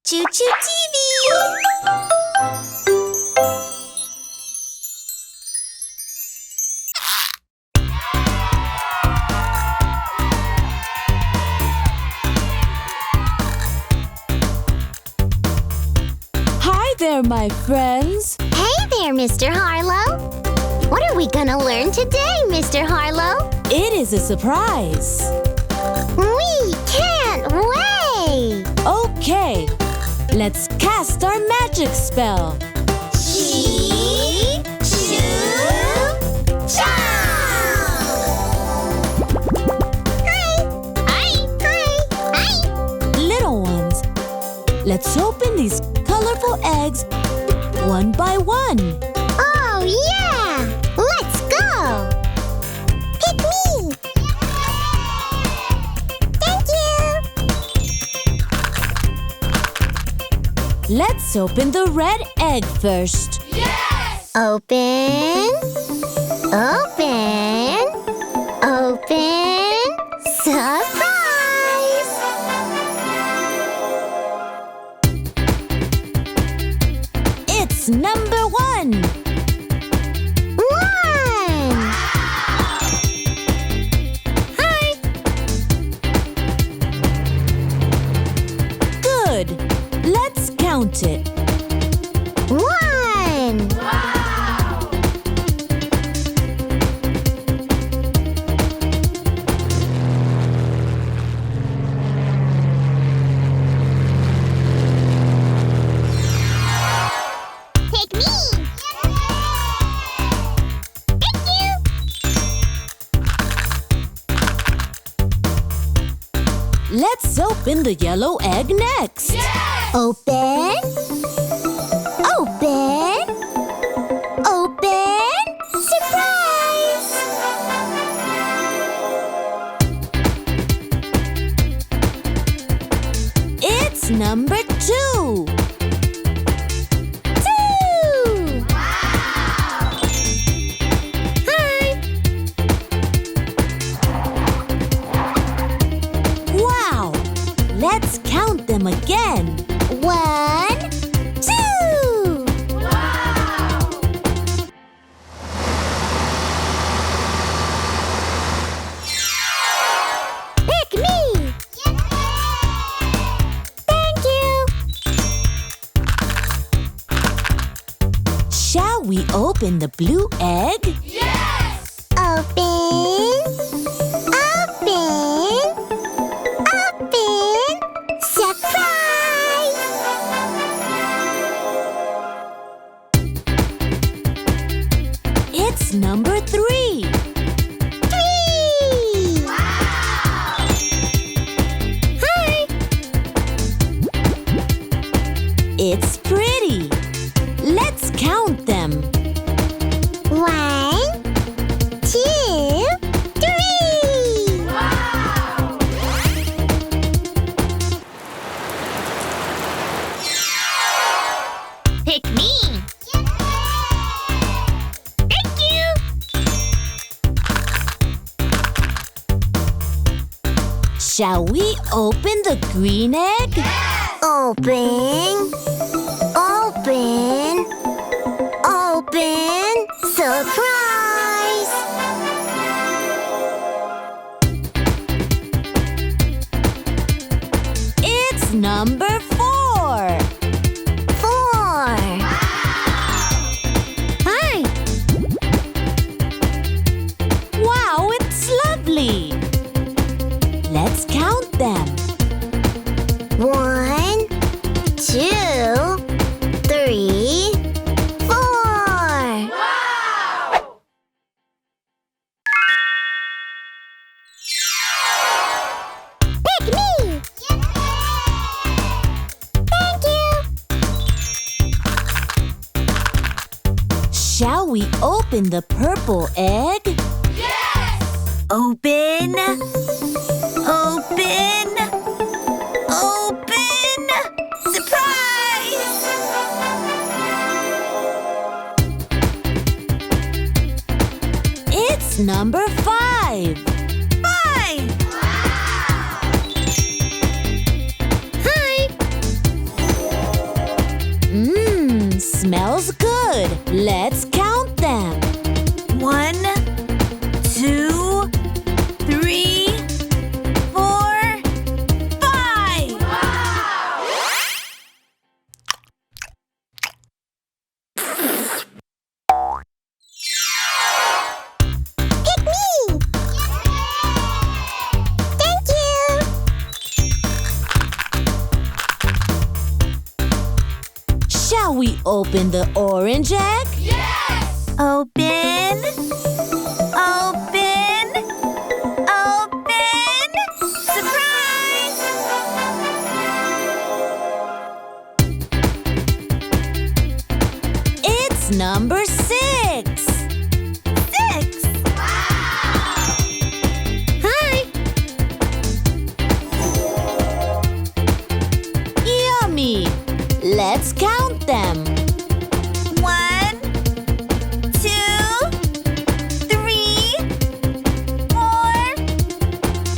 ChuChu TV! Hi there, my friends. Hey there, Mr. Harlow. What are we gonna learn today, Mr. Harlow? It is a surprise. We can't wait! Okay, let's cast our magic spell. ChuChu-cha! Hi! Little ones, let's open these colorful eggs one by one. Oh, yeah! Let's go! Pick me! Thank you! Let's open the red egg first. Open, open, open, surprise! It's number 1. One! Hi! Good. Let's count it. 1! Pick me! Thank you! Let's open the yellow egg next. Open, open, open, surprise! It's number 2. 2! Hi! Wow! Let's count them again. 1, 2! Pick me! Thank you! Shall we open the blue egg? Open, open, open, surprise! It's number 3. 3! Hi! It's pretty. Let's count them. 1, 2, 3! Pick me! Thank you! Shall we open the green egg? Open, open, open, surprise! It's number 4. 4! Hi! Wow, it's lovely. Let's count them. 1, 2, 3, 4! Pick me! Thank you! Shall we open the purple egg? Open. Open. Open. Surprise! It's number 5. 5! Hi! smells good. Let's count them. 1, 2, 3, 4, 5. Pick me! Thank you! Shall we open the orange egg? Open, open, open. Surprise! It's number 6. 6. Hi! Yummy! Let's count them. 1, 2, 3, 4,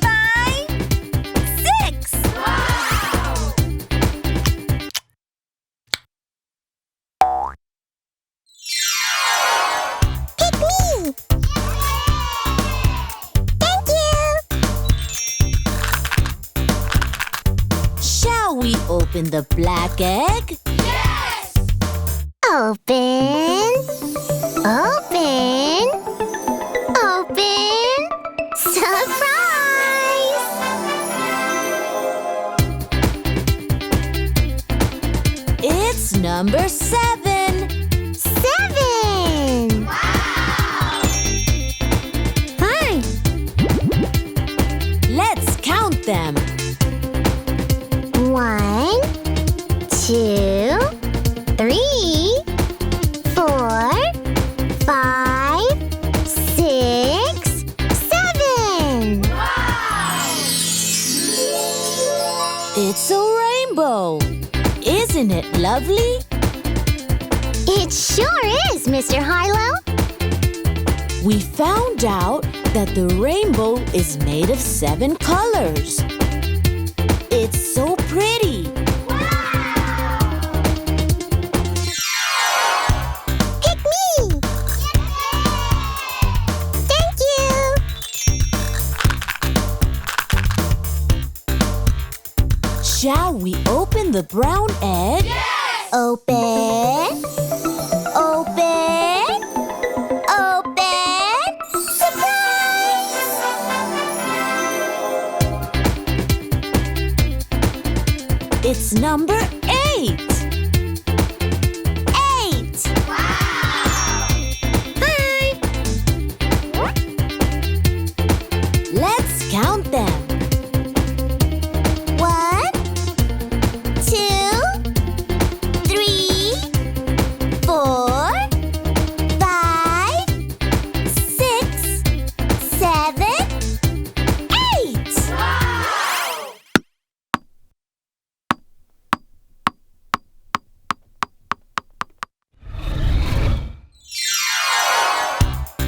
5, 6. Pick me! Thank you! Shall we open the black egg? Open, open, open. Surprise! It's number 7. 7. Hi! Let's count them. 1, 2, 3, 4, 5, 6, 7. It's a rainbow. Isn't it lovely? It sure is, Mr. Harlow. We found out that the rainbow is made of 7 colors. It's so pretty. Pick me! Thank you! Shall we open the brown egg? Open, open, open. Surprise! It's number 8. 8. Hi! Let's count them. 1, 2, 3, 4, 5, 6, 7, 8.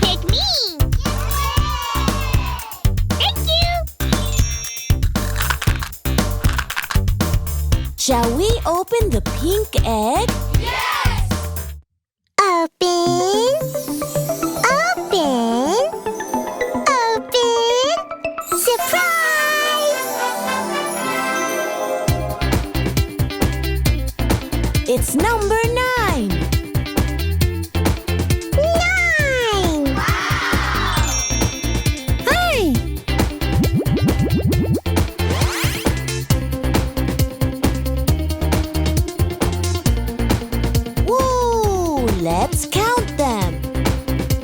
Pick me! Thank you! Shall we open the pink egg? Open, open, open. Surprise! It's number 9. 9. Hi! Woo! Let's count them.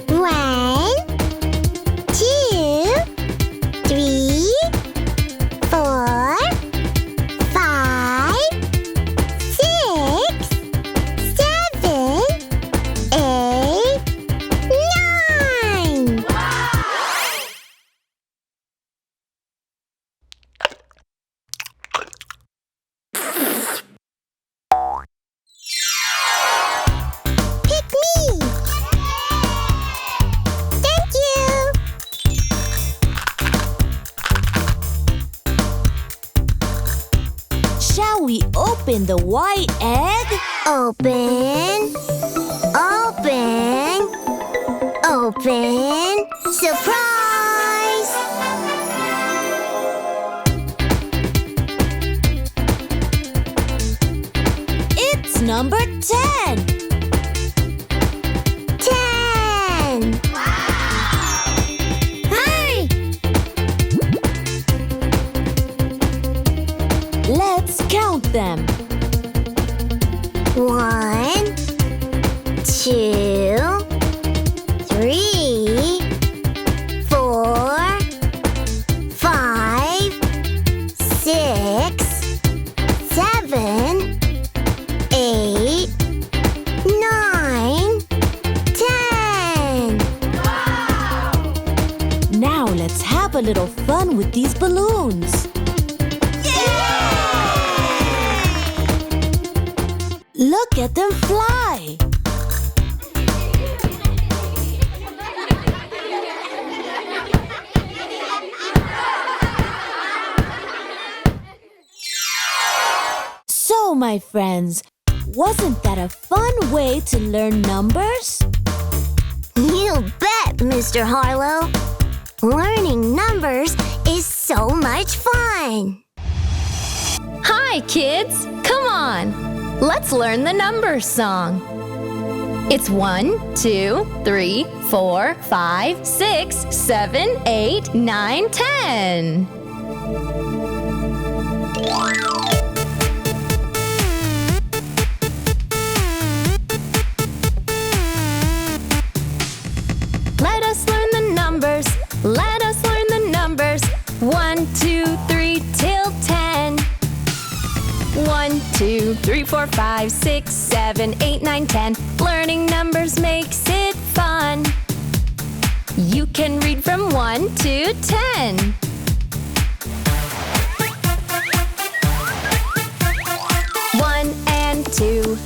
1, 2, 3, 4, 5, 6, 7, 8, 9. Pick me! open the white egg? Open. Open. Open. Surprise! It's number 10. 10. Hey! Let's count them. 1, 2, 3, 4, 5, 6, 7, 8, 9, 10. Now let's have a little fun with these balloons. Look at them fly! So, my friends, wasn't that a fun way to learn numbers? You bet, Mr. Harlow. Learning numbers is so much fun. Hi, kids! Come on! Let's learn the numbers song. It's 1, 2, 3, 4, 5, 6, 7, 8, 9, 10. Let us learn the numbers. Let us learn the numbers. 1, 2, 3 till 10. 1, 2, 3, 4, 5, 6, 7, 8, 9, 10. Learning numbers makes it fun. You can read from 1 to 10. 1 and 2,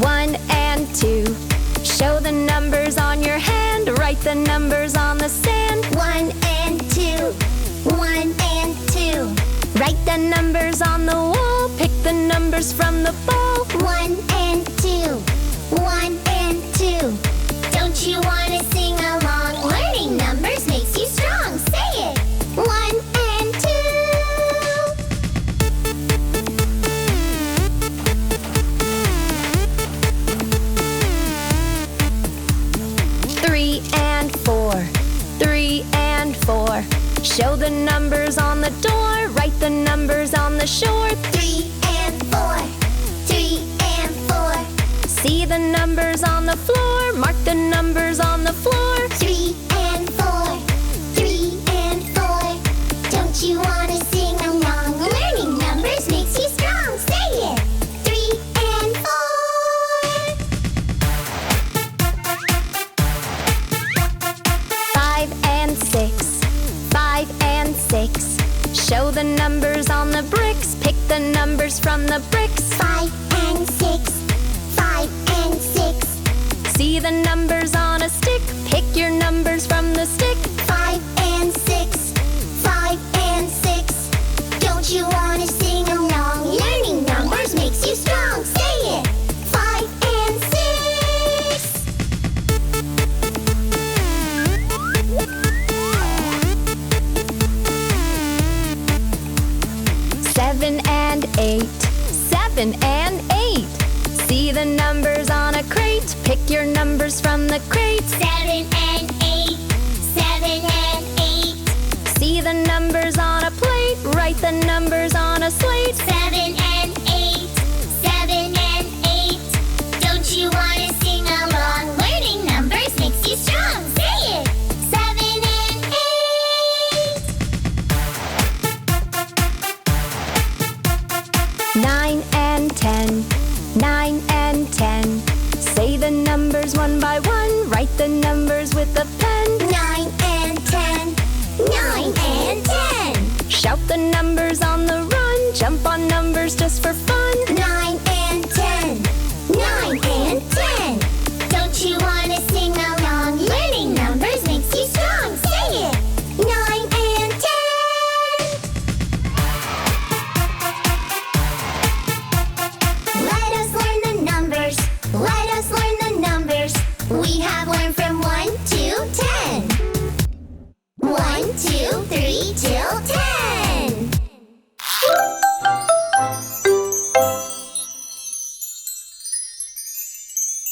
1 and 2. Show the numbers on your hand. Write the numbers on the sand. 1 and 2, 1 and 2. Write the numbers on the wall. Pick the numbers from the ball. 1 and 2, 1 and 2. Don't you want to sing along? Learning numbers makes you strong. Say it. 1 and 2. 3 and 4, 3 and 4. Show the numbers on the door. Write the numbers on the shore. 3 and 4, 3 and 4. See the numbers on the floor. Mark the numbers on the floor. 3 and 4, 3 and 4. Don't you want to sing along? Learning numbers makes you strong. Say it. 3 and 4. 5 and 6, 5 and 6. Show the numbers on the bricks. Pick the numbers from the bricks. 5 and 6, 5 and 6. See the numbers on a stick. Pick your numbers from the stick. 5 and 6, 5 and 6. Don't you want to sing along? Learning numbers makes you strong. Say it. 5 and 6. 7 and 8, 7 and 8. See the numbers on a crate. Pick your numbers from the crate. 7 and 8, 7 and 8. See the numbers on a plate. Write the numbers on a slate. 7 and 8, 7 and 8. Don't you want to sing along? Learning numbers makes you strong. Say it. 7 and 8. 9 and 10, 9 and 10. Say the numbers one by one. Write the numbers with a pen. 9 and 10, 9 and 10. Shout the numbers on the run. Jump on numbers just for fun. 9 and 10, 9 and 10. Don't you want to sing along? Learning numbers makes you strong. Say it. 9 and 10. 2, 3 till 10.